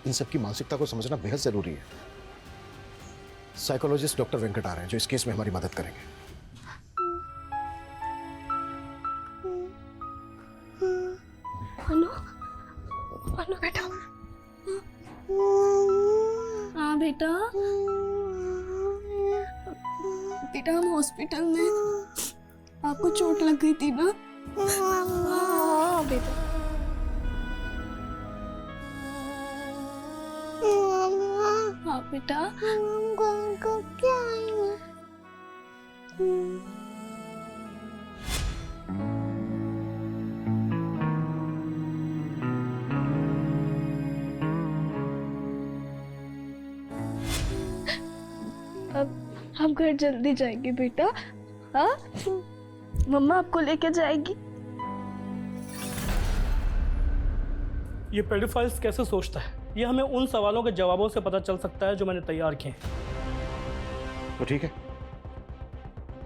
Speaker 15: इन सब की मानसिकता को समझना बेहद जरूरी है। साइकोलॉजिस्ट डॉक्टर वेंकट आ रहे हैं जो इस केस में हमारी मदद करेंगे।
Speaker 4: अनु, अनु बेटा। हाँ बेटा, बेटा हम हॉस्पिटल में, आपको चोट लग गई थी ना? हाँ बेटा। हाँ बेटा।
Speaker 2: को क्या है?
Speaker 4: अब हम घर जल्दी जाएंगे बेटा। हाँ, मम्मा आपको लेके जाएगी।
Speaker 18: ये पेडोफाइल्स कैसे सोचता है, ये हमें उन सवालों के जवाबों से पता चल सकता है जो मैंने तैयार किए हैं।
Speaker 15: तो ठीक है,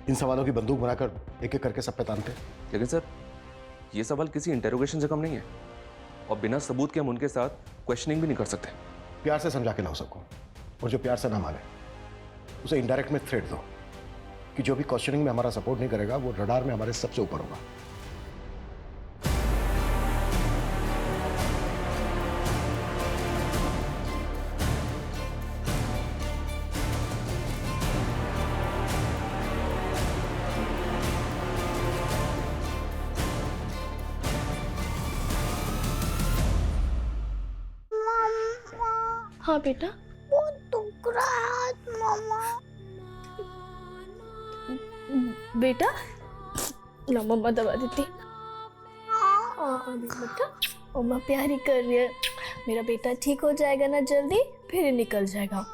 Speaker 15: इन सवालों की बंदूक बनाकर एक एक करके सब पे तानते हैं।
Speaker 9: लेकिन सर, ये सवाल किसी इंटेरोगेशन से कम नहीं है, और बिना सबूत के हम उनके साथ क्वेश्चनिंग भी नहीं कर सकते।
Speaker 15: प्यार से समझा के लाओ सबको, और जो प्यार से ना माने उसे इनडायरेक्ट में थ्रेट दो कि जो भी क्वेश्चनिंग में हमारा सपोर्ट नहीं करेगा वो रडार में हमारे सबसे ऊपर होगा।
Speaker 4: हाँ बेटा।
Speaker 2: बहुत दुख रहा है हाथ मामा।
Speaker 4: बेटा, ला मम्मा दबा देती। बेटा, मम्मा प्यार ही कर रही है। मेरा बेटा ठीक हो जाएगा ना जल्दी, फिर निकल जाएगा।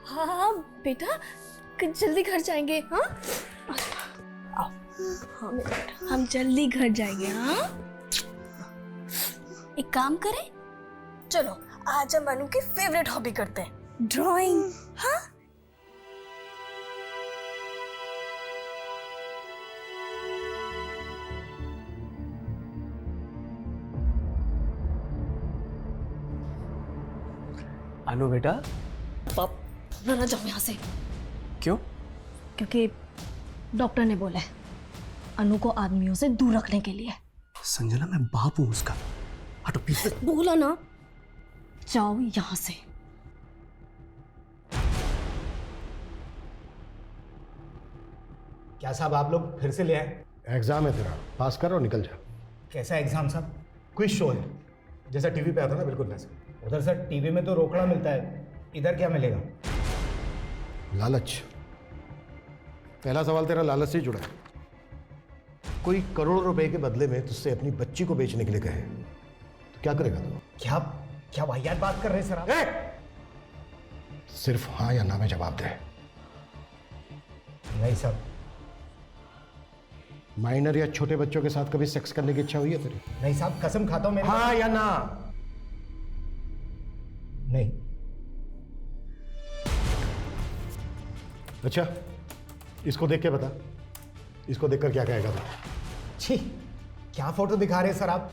Speaker 4: हाँ बेटा, जल्दी घर जाएंगे। हाँ आओ। हाँ मेरा बेटा, हम जल्दी घर जाएंगे। हाँ, एक काम करें, चलो आज हम अनु की फेवरेट हॉबी करते हैं, ड्राइंग। हाँ
Speaker 5: अनु बेटा।
Speaker 8: पाप ना जाओ यहाँ से।
Speaker 5: क्यों?
Speaker 8: क्योंकि डॉक्टर ने बोला है अनु को आदमियों से दूर रखने के लिए।
Speaker 5: संजना, मैं बाप हूँ उसका। हटो प्लीज।
Speaker 8: बोला ना, जाओ यहाँ से।
Speaker 13: क्या साहब आप लोग फिर से ले आए?
Speaker 14: एग्जाम है तेरा, पास कर और निकल जा।
Speaker 13: कैसा एग्जाम साहब? क्विज शो है, जैसा टीवी पे आता ना, बिल्कुल वैसे। उधर सर टीवी में तो रोकड़ा मिलता है, इधर क्या मिलेगा?
Speaker 14: लालच। पहला सवाल तेरा लालच से ही जुड़ा है। कोई करोड़ों रुपए के बदले में तुझसे अपनी बच्ची को बेचने के लिए कहे तो क्या करेगा तू?
Speaker 13: क्या वाहियात बात कर रहे हैं सर आप?
Speaker 14: सिर्फ हाँ या ना में जवाब दे।
Speaker 13: नहीं सर।
Speaker 14: माइनर या छोटे बच्चों के साथ कभी सेक्स करने की इच्छा हुई है तेरी?
Speaker 13: नहीं साहब, कसम खाता हूं मेरे।
Speaker 14: हाँ या ना?
Speaker 13: नहीं।
Speaker 14: अच्छा, इसको देख के बता, इसको देखकर क्या कहेगा तू?
Speaker 13: छी, क्या फोटो दिखा रहे हैं सर आप?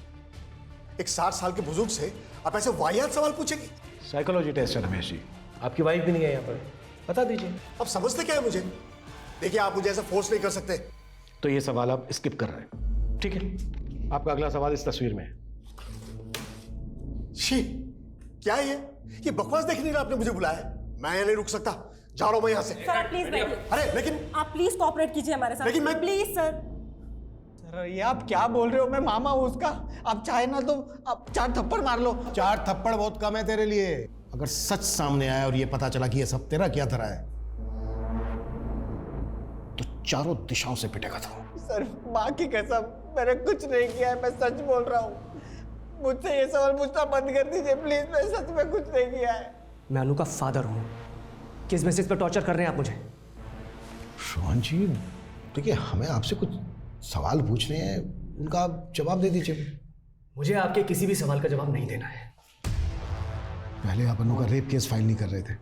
Speaker 14: एक 60 साल के बुजुर्ग से आप ऐसे वाहियात सवाल पूछेंगे? साइकोलॉजी टेस्ट है रमेश जी। आपकी वाइफ भी नहीं है यहाँ पर, बता दीजिए। अब समझते क्या है मुझे? देखिए, आप मुझे ऐसा फोर्स नहीं कर सकते। तो ये सवाल आप स्किप कर रहे हैं, ठीक है? आपका अगला सवाल इस तस्वीर में है। शी, क्या है ये बकवास देखने के लिए आपने मुझे बुलाया है? मैं यहाँ नहीं रुक सकता, जा रहा हूं मैं यहाँ से।
Speaker 16: सर आप प्लीज बैठिए।
Speaker 14: अरे लेकिन
Speaker 16: आप प्लीज कोऑपरेट कीजिए हमारे साथ।
Speaker 14: लेकिन मैं
Speaker 16: प्लीज सर।
Speaker 13: सर ये आप क्या बोल रहे हो? मैं मामा हूं उसका। आप चाहे ना तो आप 4 थप्पड़ मार लो।
Speaker 14: 4 थप्पड़ बहुत कम है तेरे लिए। अगर सच सामने आया और ये पता चला कि ये सब तेरा क्या धरा है तो चारों दिशाओं से पिटेगा तू।
Speaker 13: सर माँ की कसम, मैंने कुछ नहीं किया है, मैं सच बोल रहा हूँ। मुझसे ये सवाल पूछना बंद कर दीजिए प्लीज, मैं सच में कुछ नहीं किया है।
Speaker 5: मैं अनु का फादर हूँ। किस बेसिस पर टॉर्चर कर रहे हैं आप मुझे?
Speaker 14: रोहन जी, देखिए हमें आपसे कुछ सवाल पूछने हैं, उनका आप जवाब दे दीजिए।
Speaker 5: मुझे आपके किसी भी सवाल का जवाब नहीं देना है।
Speaker 14: पहले आप अनु का रेप केस फाइल नहीं कर रहे थे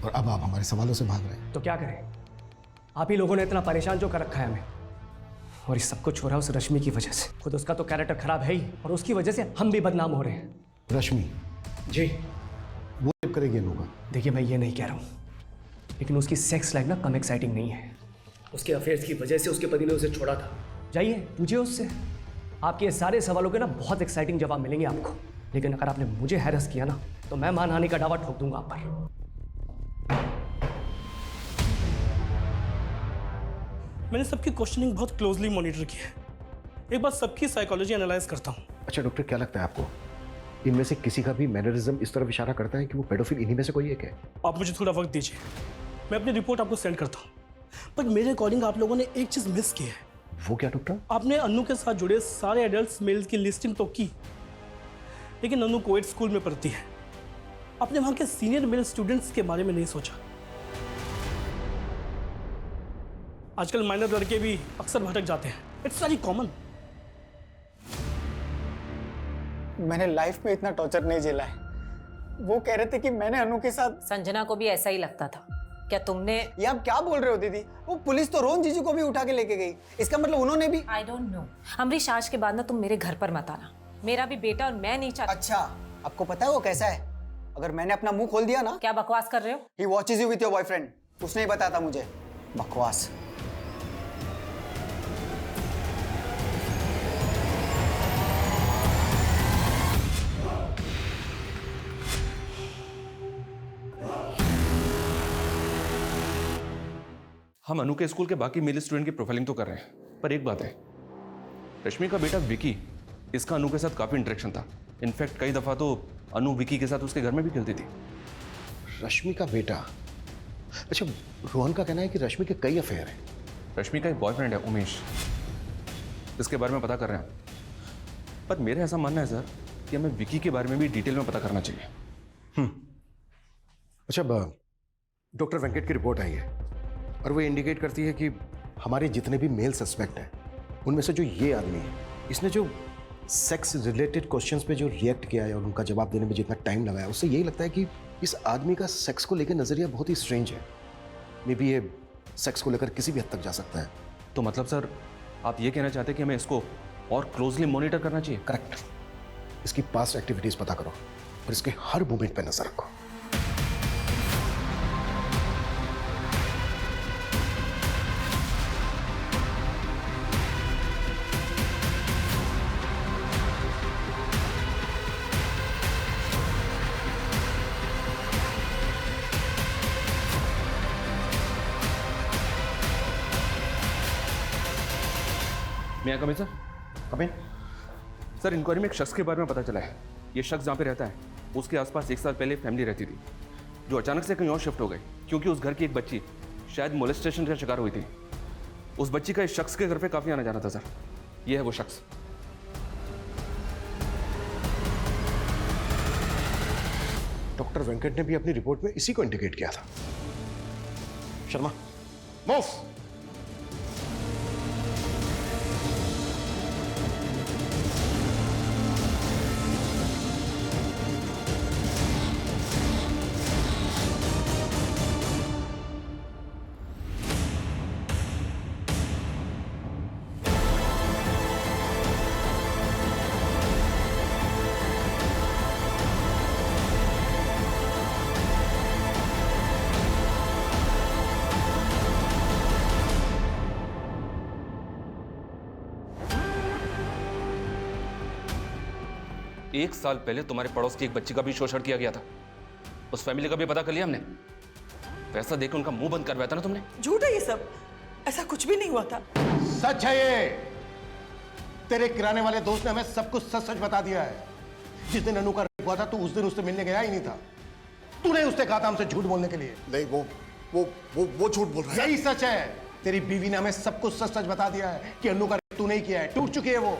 Speaker 14: और अब आप हमारे सवालों से भाग रहे हैं।
Speaker 5: तो क्या करें? आप ही लोगों ने इतना परेशान जो कर रखा है हमें, और ये सब कुछ हो रहा है उस रश्मि की वजह से। खुद उसका तो कैरेक्टर खराब है ही, और उसकी वजह से हम भी बदनाम हो रहे हैं।
Speaker 14: रश्मि
Speaker 5: जी,
Speaker 14: वो रेप करेगी अनु का?
Speaker 5: देखिए मैं ये नहीं कह रहा हूँ, लेकिन उसकी सेक्स लाइफ ना कम एक्साइटिंग नहीं है। उसके अफेयर्स की वजह से उसके पति ने उसे छोड़ा था। जाइए पूछिए उससे, आपके सारे सवालों के ना बहुत एक्साइटिंग जवाब मिलेंगे आपको। लेकिन अगर आपने मुझे हैरेस किया ना तो मैं मानहानि का दावा ठोक दूंगा आप पर।
Speaker 18: मैंने सबकी क्वेश्चनिंग बहुत क्लोजली मॉनिटर की है। एक बार सबकी साइकोलॉजी एनालाइज करता हूँ।
Speaker 15: अच्छा डॉक्टर, क्या लगता है आपको इनमें से किसी का भी मैनरिज्म इस तरफ इशारा करता है कि वो पेडोफिल इन्हीं में से कोई एक है?
Speaker 18: आप मुझे थोड़ा वक्त दीजिए, मैं अपनी रिपोर्ट आपको सेंड करता हूँ। पर मेरे अकॉर्डिंग आप लोगों ने एक चीज मिस की है।
Speaker 15: वो क्या डॉक्टर?
Speaker 18: आपने अनु के साथ जुड़े सारे एडल्ट मेल्स की लिस्टिंग तो की, लेकिन अनु कोएड स्कूल में पढ़ती है। आपने वहां के सीनियर मेल स्टूडेंट्स के बारे में नहीं सोचा। आजकल माइनर लड़के भी अक्सर भटक जाते हैं, इट्स वेरी कॉमन।
Speaker 6: मैंने लाइफ में इतना टॉर्चर नहीं झेला है। वो कह रहे थे कि मैंने अनु के साथ।
Speaker 1: संजना को भी ऐसा ही लगता था। क्या तुमने?
Speaker 6: ये आप क्या बोल रहे हो दीदी? वो पुलिस तो रोहन जीजू को भी उठा के लेके गई, इसका मतलब उन्होंने भी।
Speaker 1: I don't know. अमरीश, आज के बाद ना तुम मेरे घर पर मत आना। मेरा भी बेटा और मैं नहीं चाहती।
Speaker 6: अच्छा, आपको पता है वो कैसा है? अगर मैंने अपना मुंह खोल दिया ना।
Speaker 1: क्या बकवास कर रहे हो?
Speaker 6: He watches you with your boyfriend. उसने ही बताया था मुझे। बकवास।
Speaker 9: हम अनु के स्कूल के बाकी मेल स्टूडेंट की प्रोफाइलिंग तो कर रहे हैं, पर एक बात है, रश्मि का बेटा विकी, इसका अनु के साथ काफी इंटरेक्शन था। इनफैक्ट कई दफा तो अनु विकी के साथ उसके घर में भी खेलती थी।
Speaker 15: रश्मि का बेटा? अच्छा, रोहन का कहना है कि रश्मि के कई अफेयर हैं।
Speaker 9: रश्मि का एक बॉयफ्रेंड है उमेश, इसके बारे में पता कर रहे हैं। पर मेरा ऐसा मानना है सर कि हमें विकी के बारे में भी डिटेल में पता करना चाहिए।
Speaker 15: अच्छा, डॉक्टर वेंकट की रिपोर्ट आई है और वो इंडिकेट करती है कि हमारे जितने भी मेल सस्पेक्ट हैं उनमें से जो ये आदमी है, इसने जो सेक्स रिलेटेड क्वेश्चंस पे जो रिएक्ट किया है और उनका जवाब देने में जितना टाइम लगाया, उससे यही लगता है कि इस आदमी का सेक्स को लेकर नजरिया बहुत ही स्ट्रेंज है। मे बी ये सेक्स को लेकर किसी भी हद तक जा सकता है।
Speaker 9: तो मतलब सर आप ये कहना चाहते हैं कि हमें इसको और क्लोजली मॉनिटर करना चाहिए?
Speaker 15: करेक्ट। इसकी पास्ट एक्टिविटीज पता करो और इसके हर मूवमेंट पे नजर रखो।
Speaker 9: मैं कम सर
Speaker 15: कम
Speaker 9: सर, इंक्वायरी में एक शख्स के बारे में पता चला है। ये शख्स जहाँ पे रहता है उसके आसपास 1 साल पहले फैमिली रहती थी, जो अचानक से कहीं और शिफ्ट हो गई क्योंकि उस घर की एक बच्ची शायद मोलेस्टेशन का शिकार हुई थी। उस बच्ची का इस शख्स के घर पे काफ़ी आना जाना था सर। ये है वो शख्स।
Speaker 15: डॉक्टर वेंकट ने भी अपनी रिपोर्ट में इसी को इंडिकेट किया था। शर्मा, मूव।
Speaker 9: एक साल पहले तुम्हारे पड़ोस की एक बच्ची का भी शोषण किया गया था। उस फैमिली का भी पता कर लिया हमने। पैसा देकर उनका मुंह बंद करवाया था ना तुमने।
Speaker 12: झूठ है ये सब, ऐसा कुछ भी नहीं हुआ था।
Speaker 15: सच है ये। तेरे किराने वाले दोस्त ने हमें सब कुछ सच सच बता दिया है। जिस दिन अनु का रेप हुआ था तो उस दिन उससे मिलने गया ही नहीं था। तूने उससे कहा था हमसे झूठ बोलने के लिए।
Speaker 14: नहीं, वो झूठ बोल रहा है।
Speaker 15: यही सच है। तेरी बीवी ने हमें सब कुछ सच सच बता दिया है कि अनु का रेप तूने ही किया है। टूट चुकी है वो।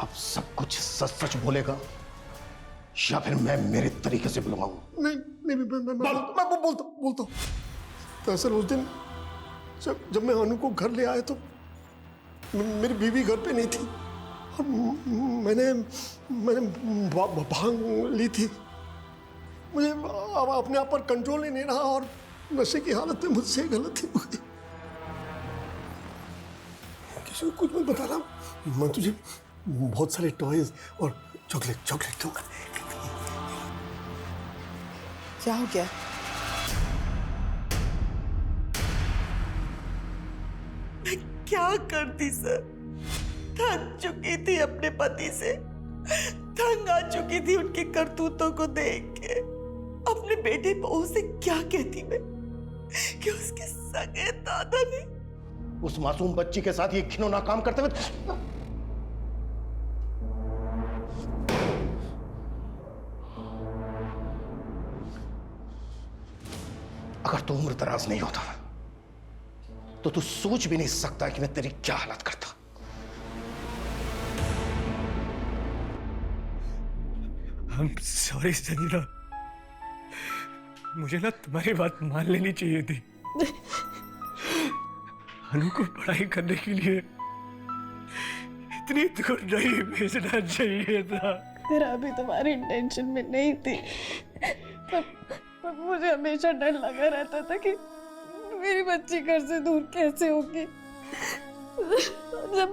Speaker 15: अब सब कुछ सच सच बोलेगा या फिर मैं मेरे तरीके से बुलवाऊं?
Speaker 14: नहीं, मैं बोलता हूं। दरअसल उस दिन जब मैं अनु को घर ले आया तो मेरी बीवी घर पे नहीं थी और मैंने भांग ली थी। मुझे अब अपने आप पर कंट्रोल ही नहीं रहा और नशे की हालत में मुझसे गलती हो गई। किसी को कुछ मत बताना। मैं तुझे बहुत सारे टॉयज और चॉकलेट दूंगा।
Speaker 12: क्या हो गया? मैं क्या करती सर? थक चुकी थी अपने पति से, तंग आ चुकी थी उनकी करतूतों को देख के। अपने बेटे बहू से क्या कहती मैं कि उसके सगे दादा ने
Speaker 15: उस मासूम बच्ची के साथ ये घिनौना काम करते हुए। अगर तू उम्र दराज नहीं होता तो तू सोच भी नहीं सकता कि मैं तेरी क्या हालत करता।
Speaker 5: I'm sorry संजना, मुझे ना तुम्हारी बात मान लेनी चाहिए थी। अनु को पढ़ाई करने के लिए इतनी दूर नहीं भेजना चाहिए था।
Speaker 7: मेरा अभी तुम्हारी इंटेंशन में नहीं थी, पर मुझे हमेशा डर लगा रहता था कि मेरी बच्ची घर से दूर कैसे होगी। जब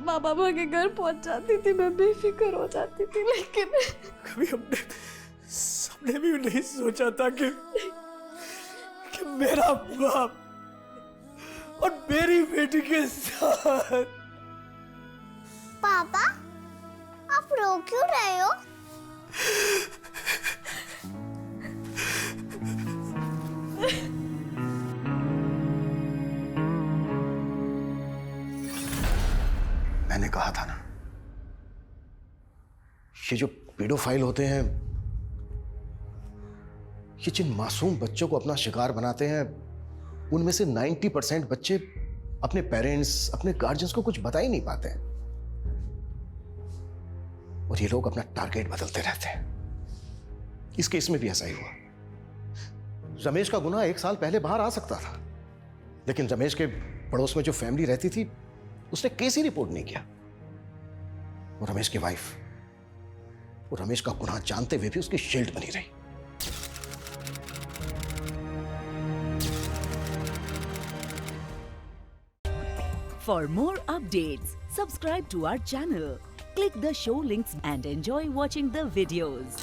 Speaker 7: माँ बाबा के घर पहुंच जाती थी मैं बेफिक्र हो जाती थी, लेकिन
Speaker 5: कभी हमने सबने भी नहीं सोचा था कि मेरा बाप और मेरी बेटी के साथ।
Speaker 2: पापा, आप रो क्यों रहे हो?
Speaker 15: मैंने कहा था ना, ये जो पेडोफाइल होते हैं, ये जिन मासूम बच्चों को अपना शिकार बनाते हैं, उनमें से 90% बच्चे अपने पेरेंट्स, अपने गार्जियंस को कुछ बता ही नहीं पाते हैं और ये लोग अपना टारगेट बदलते रहते हैं। इस केस में भी ऐसा ही हुआ। रमेश का गुनाह 1 साल पहले बाहर आ सकता था, लेकिन रमेश के पड़ोस में जो फैमिली रहती थी उसने केस ही रिपोर्ट नहीं किया। और रमेश की वाइफ वो रमेश का गुनाह जानते हुए भी उसकी शील्ड बनी रही।
Speaker 19: For more updates, subscribe to our channel, click the show links and enjoy watching the videos.